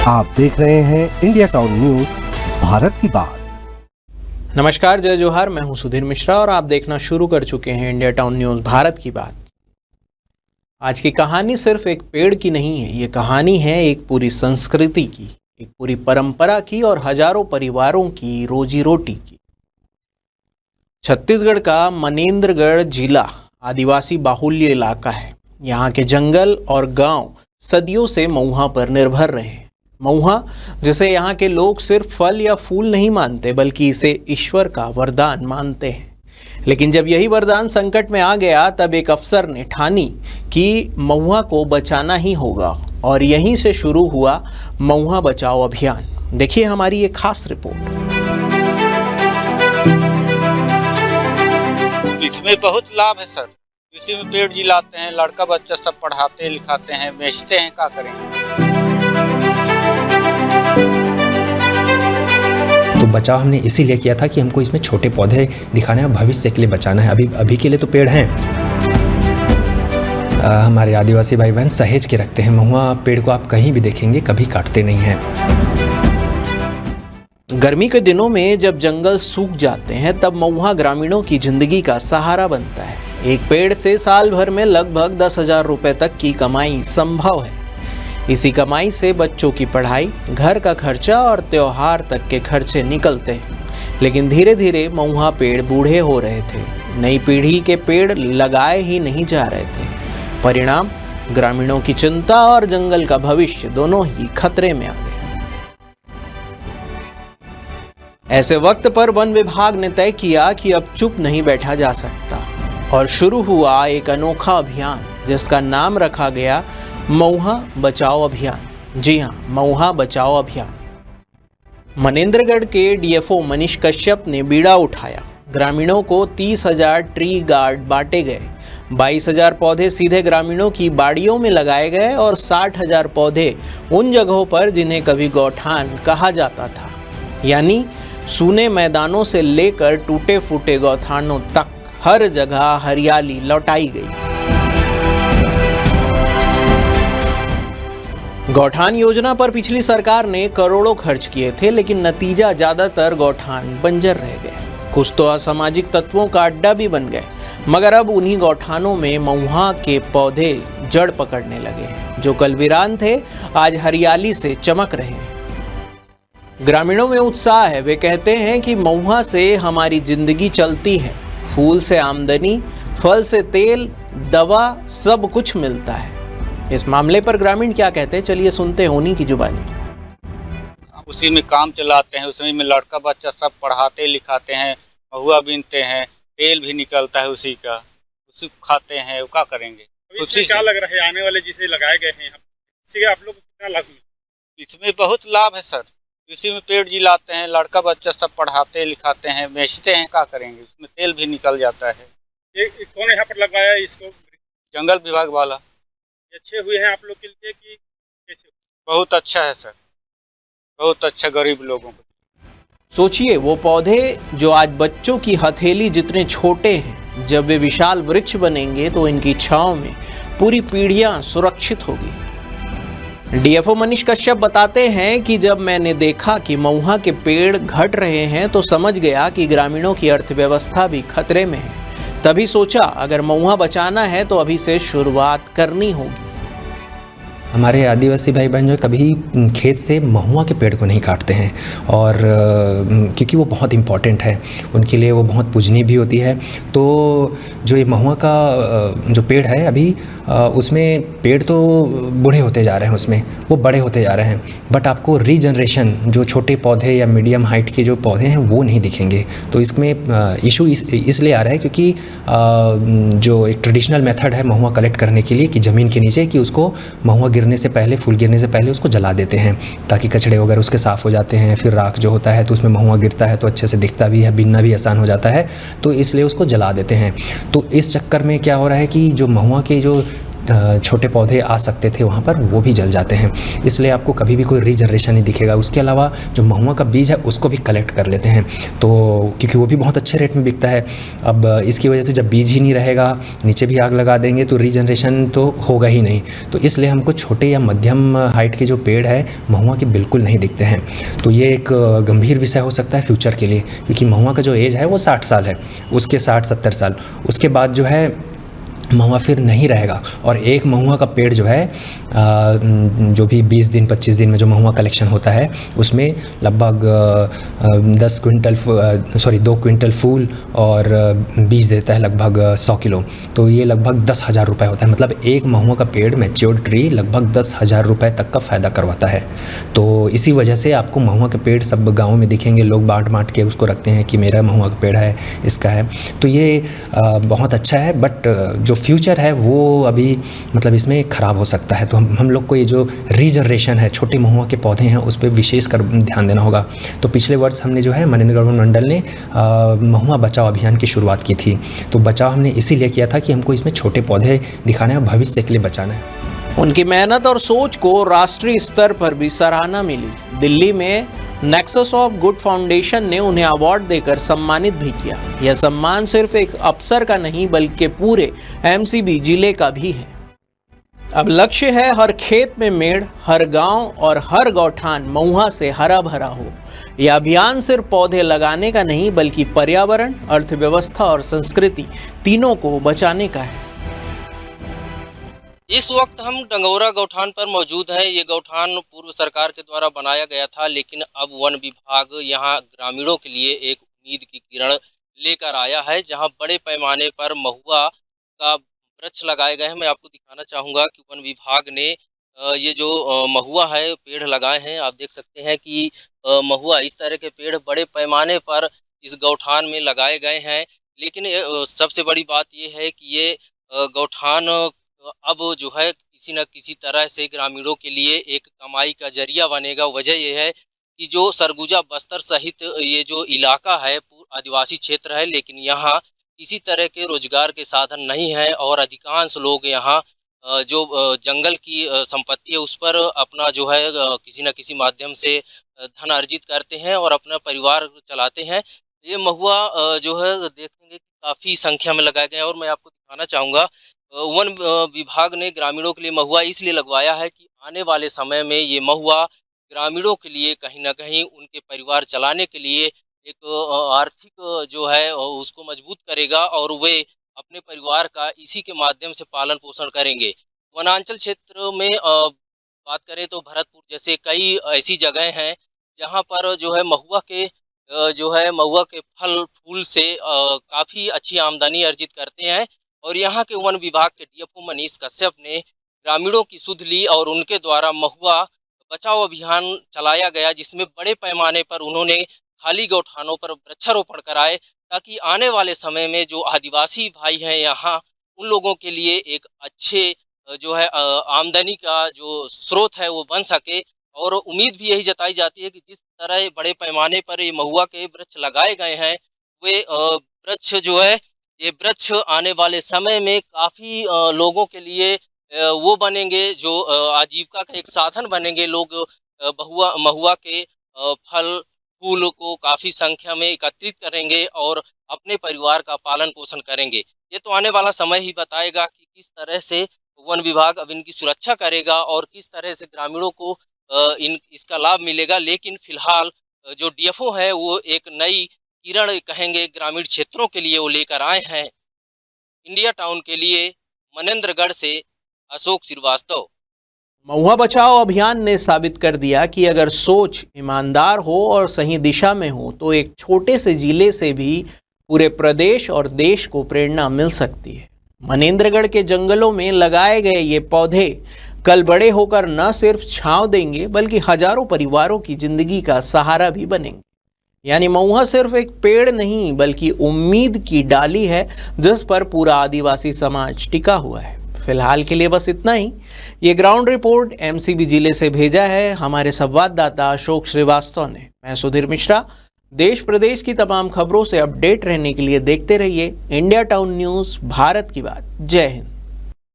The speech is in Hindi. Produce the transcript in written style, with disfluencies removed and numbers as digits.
आप देख रहे हैं इंडिया टाउन न्यूज, भारत की बात। नमस्कार, जय जोहार। मैं हूं सुधीर मिश्रा और आप देखना शुरू कर चुके हैं इंडिया टाउन न्यूज, भारत की बात। आज की कहानी सिर्फ एक पेड़ की नहीं है, ये कहानी है एक पूरी संस्कृति की, एक पूरी परंपरा की और हजारों परिवारों की रोजी रोटी की। छत्तीसगढ़ का मनेन्द्रगढ़ जिला आदिवासी बाहुल्य इलाका है। यहाँ के जंगल और गांव सदियों से महुआ पर निर्भर रहे हैं। महुआ, जिसे यहाँ के लोग सिर्फ फल या फूल नहीं मानते बल्कि इसे ईश्वर का वरदान मानते हैं। लेकिन जब यही वरदान संकट में आ गया, तब एक अफसर ने ठानी कि महुआ को बचाना ही होगा और यहीं से शुरू हुआ महुआ बचाओ अभियान। देखिए हमारी ये खास रिपोर्ट। इसमें बहुत लाभ है सर। इसी में पेड़ जिलाते हैं, लड़का बच्चा सब पढ़ाते लिखाते हैं, बेचते हैं, क्या करेंगे। तो बचाव हमने इसीलिए किया था कि हमको इसमें छोटे पौधे दिखाने और भविष्य के लिए बचाना है। अभी के लिए तो पेड़ हैं। हमारे आदिवासी भाई बहन सहेज के रखते हैं। महुआ पेड़ को आप कहीं भी देखेंगे, कभी काटते नहीं हैं। गर्मी के दिनों में जब जंगल सूख जाते हैं, तब महुआ ग्रामीणों की जिंदगी का सहारा बनता है। एक पेड़ से साल भर में लगभग 10,000 रुपए तक की कमाई संभव है। इसी कमाई से बच्चों की पढ़ाई, घर का खर्चा और त्योहार तक के खर्चे निकलते हैं। लेकिन धीरे धीरे महुआ पेड़ बूढ़े हो रहे थे। नई पीढ़ी के पेड़ लगाए ही नहीं जा रहे थे। परिणाम, ग्रामीणों की चिंता और जंगल का भविष्य दोनों ही खतरे में आ गए। ऐसे वक्त पर वन विभाग ने तय किया कि अब चुप नहीं बैठा जा सकता और शुरू हुआ एक अनोखा अभियान, जिसका नाम रखा गया महुआ बचाओ अभियान। जी हाँ, महुआ बचाओ अभियान। मनेन्द्रगढ़ के डीएफओ मनीष कश्यप ने बीड़ा उठाया। ग्रामीणों को 30,000 ट्री गार्ड बांटे गए। 22,000 पौधे सीधे ग्रामीणों की बाड़ियों में लगाए गए और 60,000 पौधे उन जगहों पर जिन्हें कभी गौठान कहा जाता था, यानी सूने मैदानों से लेकर टूटे फूटे गौठानों तक हर जगह हरियाली लौटाई गई। गौठान योजना पर पिछली सरकार ने करोड़ों खर्च किए थे, लेकिन नतीजा ज्यादातर गौठान बंजर रह गए। कुछ तो असामाजिक तत्वों का अड्डा भी बन गए, मगर अब उन्हीं गौठानों में महुआ के पौधे जड़ पकड़ने लगे हैं। जो कल वीरान थे, आज हरियाली से चमक रहे हैं। ग्रामीणों में उत्साह है। वे कहते हैं कि महुआ से हमारी जिंदगी चलती है। फूल से आमदनी, फल से तेल, दवा, सब कुछ मिलता है। इस मामले पर ग्रामीण क्या कहते हैं, चलिए सुनते हैं उन्हीं की जुबानी। उसी में काम चलाते हैं, उसी में लड़का बच्चा सब पढ़ाते लिखाते हैं, महुआ बीनते हैं, तेल भी निकलता है उसी का, उसी को खाते हैं। क्या करेंगे। इससे क्या लग रहा है, आने वाले जिसे लगाए गए हैं, इससे आप लोग को कितना लाभ मिलेगा? इसमें बहुत लाभ है सर। इसी में पेड़ जिलाते हैं, लड़का बच्चा सब पढ़ाते लिखाते हैं, बेचते हैं, क्या करेंगे। उसमें तेल भी निकल जाता है। ये कौन यहाँ पर लगवाया इसको? जंगल विभाग वाला। अच्छे हुए हैं आप लोग के लिए कि कैसे? बहुत अच्छा है सर, बहुत अच्छा गरीब लोगों को। सोचिए, वो पौधे जो आज बच्चों की हथेली जितने छोटे हैं, जब वे विशाल वृक्ष बनेंगे तो इनकी छांव में पूरी पीढ़ियां सुरक्षित होगी। डीएफओ मनीष कश्यप बताते हैं कि जब मैंने देखा कि महुआ के पेड़ घट रहे हैं, तो समझ गया कि ग्रामीणों की अर्थव्यवस्था भी खतरे में है। तभी सोचा, अगर महुआ बचाना है तो अभी से शुरुआत करनी होगी। हमारे आदिवासी भाई बहन जो कभी खेत से महुआ के पेड़ को नहीं काटते हैं, और क्योंकि वो बहुत इम्पॉर्टेंट है उनके लिए, वो बहुत पूजनीय भी होती है। तो जो ये महुआ का जो पेड़ है, अभी उसमें पेड़ तो बूढ़े होते जा रहे हैं, उसमें वो बड़े होते जा रहे हैं, बट आपको रीजनरेशन, जो छोटे पौधे या मीडियम हाइट के जो पौधे हैं वो नहीं दिखेंगे। तो इसमें इशू इसलिए आ रहा है क्योंकि जो एक ट्रेडिशनल मेथड है महुआ कलेक्ट करने के लिए, कि ज़मीन के नीचे, कि उसको महुआ गिरने से पहले, फूल गिरने से पहले उसको जला देते हैं, ताकि कचड़े वगैरह उसके साफ़ हो जाते हैं। फिर राख जो होता है तो उसमें महुआ गिरता है तो अच्छे से दिखता भी है, बीनना भी आसान हो जाता है, तो इसलिए उसको जला देते हैं। तो इस चक्कर में क्या हो रहा है कि जो महुआ के जो छोटे पौधे आ सकते थे वहाँ पर, वो भी जल जाते हैं। इसलिए आपको कभी भी कोई रीजनरेशन नहीं दिखेगा। उसके अलावा जो महुआ का बीज है उसको भी कलेक्ट कर लेते हैं, तो क्योंकि वो भी बहुत अच्छे रेट में बिकता है। अब इसकी वजह से जब बीज ही नहीं रहेगा, नीचे भी आग लगा देंगे तो रीजनरेशन तो होगा ही नहीं। तो इसलिए हमको छोटे या मध्यम हाइट के जो पेड़ है महुआ के बिल्कुल नहीं दिखते हैं। तो ये एक गंभीर विषय हो सकता है फ्यूचर के लिए, क्योंकि महुआ का जो एज है वो 60 साल है, उसके 60-70 साल उसके बाद जो है महुआ फिर नहीं रहेगा। और एक महुआ का पेड़ जो है जो भी 20 दिन 25 दिन में जो महुआ कलेक्शन होता है उसमें लगभग 2 क्विंटल फूल और बीज देता है लगभग 100 किलो। तो ये लगभग 10,000 रुपये होता है। मतलब एक महुआ का पेड़ मैच्योर्ड ट्री लगभग 10,000 रुपये तक का फ़ायदा करवाता है। तो इसी वजह से आपको महुआ के पेड़ सब गाँव में दिखेंगे, लोग बाँट के उसको रखते हैं कि मेरा महुआ का पेड़ है, इसका है। तो ये बहुत अच्छा है, बट जो फ्यूचर है वो अभी मतलब इसमें ख़राब हो सकता है। तो हम लोग को ये जो रीजनरेशन है, छोटे महुआ के पौधे हैं, उस पर विशेष कर ध्यान देना होगा। तो पिछले वर्ष हमने जो है मनेंद्रगढ़ मंडल ने महुआ बचाओ अभियान की शुरुआत की थी। तो बचाव हमने इसीलिए किया था कि हमको इसमें छोटे पौधे दिखाना है, भविष्य के लिए बचाना है। उनकी मेहनत और सोच को राष्ट्रीय स्तर पर भी सराहना मिली। दिल्ली में नेक्सस ऑफ गुड फाउंडेशन ने उन्हें अवार्ड देकर सम्मानित भी किया। यह सम्मान सिर्फ एक अफसर का नहीं बल्कि पूरे एमसीबी जिले का भी है। अब लक्ष्य है हर खेत में मेड़, हर गांव और हर गौठान महुआ से हरा भरा हो। यह अभियान सिर्फ पौधे लगाने का नहीं बल्कि पर्यावरण, अर्थव्यवस्था और संस्कृति तीनों को बचाने का है। इस वक्त हम डंगौरा गौठान पर मौजूद हैं। ये गौठान पूर्व सरकार के द्वारा बनाया गया था, लेकिन अब वन विभाग यहाँ ग्रामीणों के लिए एक उम्मीद की किरण लेकर आया है, जहाँ बड़े पैमाने पर महुआ का वृक्ष लगाए गए हैं। मैं आपको दिखाना चाहूँगा कि वन विभाग ने ये जो महुआ है पेड़ लगाए हैं। आप देख सकते हैं कि महुआ इस तरह के पेड़ बड़े पैमाने पर इस गौठान में लगाए गए हैं। लेकिन सबसे बड़ी बात ये है कि ये गौठान अब जो है किसी न किसी तरह से ग्रामीणों के लिए एक कमाई का जरिया बनेगा। वजह यह है कि जो सरगुजा बस्तर सहित ये जो इलाका है आदिवासी क्षेत्र है, लेकिन यहाँ किसी तरह के रोजगार के साधन नहीं है और अधिकांश लोग यहाँ जो जंगल की संपत्ति है उस पर अपना जो है किसी न किसी माध्यम से धन अर्जित करते हैं और अपना परिवार चलाते हैं। ये महुआ जो है देखेंगे काफ़ी संख्या में लगाए गए हैं और मैं आपको दिखाना चाहूँगा वन विभाग ने ग्रामीणों के लिए महुआ इसलिए लगवाया है कि आने वाले समय में ये महुआ ग्रामीणों के लिए कहीं ना कहीं उनके परिवार चलाने के लिए एक आर्थिक जो है उसको मजबूत करेगा और वे अपने परिवार का इसी के माध्यम से पालन पोषण करेंगे। वनांचल क्षेत्र में बात करें तो भरतपुर जैसे कई ऐसी जगह हैं जहां पर जो है महुआ के फल फूल से काफ़ी अच्छी आमदनी अर्जित करते हैं। और यहाँ के वन विभाग के डीएफओ मनीष कश्यप ने ग्रामीणों की सुध ली और उनके द्वारा महुआ बचाओ अभियान चलाया गया, जिसमें बड़े पैमाने पर उन्होंने खाली गौठानों पर वृक्षारोपण कराए ताकि आने वाले समय में जो आदिवासी भाई हैं यहाँ उन लोगों के लिए एक अच्छे जो है आमदनी का जो स्रोत है वो बन सके। और उम्मीद भी यही जताई जाती है कि जिस तरह बड़े पैमाने पर ये महुआ के वृक्ष लगाए गए हैं वे वृक्ष जो है ये वृक्ष आने वाले समय में काफ़ी लोगों के लिए वो बनेंगे जो आजीविका का एक साधन बनेंगे। लोग महुआ के फल फूल को काफ़ी संख्या में एकत्रित करेंगे और अपने परिवार का पालन पोषण करेंगे। ये तो आने वाला समय ही बताएगा कि किस तरह से वन विभाग अब इनकी सुरक्षा करेगा और किस तरह से ग्रामीणों को इसका लाभ मिलेगा। लेकिन फिलहाल जो डीएफओ है वो एक नई किरण कहेंगे ग्रामीण क्षेत्रों के लिए वो लेकर आए हैं। इंडिया टाउन के लिए मनेंद्रगढ़ से अशोक श्रीवास्तव। महुआ बचाओ अभियान ने साबित कर दिया कि अगर सोच ईमानदार हो और सही दिशा में हो तो एक छोटे से जिले से भी पूरे प्रदेश और देश को प्रेरणा मिल सकती है। मनेंद्रगढ़ के जंगलों में लगाए गए ये पौधे कल बड़े होकर न सिर्फ छांव देंगे बल्कि हजारों परिवारों की जिंदगी का सहारा भी बनेंगे। यानी महुआ सिर्फ एक पेड़ नहीं बल्कि उम्मीद की डाली है जिस पर पूरा आदिवासी समाज टिका हुआ है। फिलहाल के लिए बस इतना ही। ये ग्राउंड रिपोर्ट एमसीबी जिले से भेजा है हमारे संवाददाता अशोक श्रीवास्तव ने। मैं सुधीर मिश्रा। देश प्रदेश की तमाम खबरों से अपडेट रहने के लिए देखते रहिए इंडिया टाउन न्यूज़, भारत की बात। जय हिंद।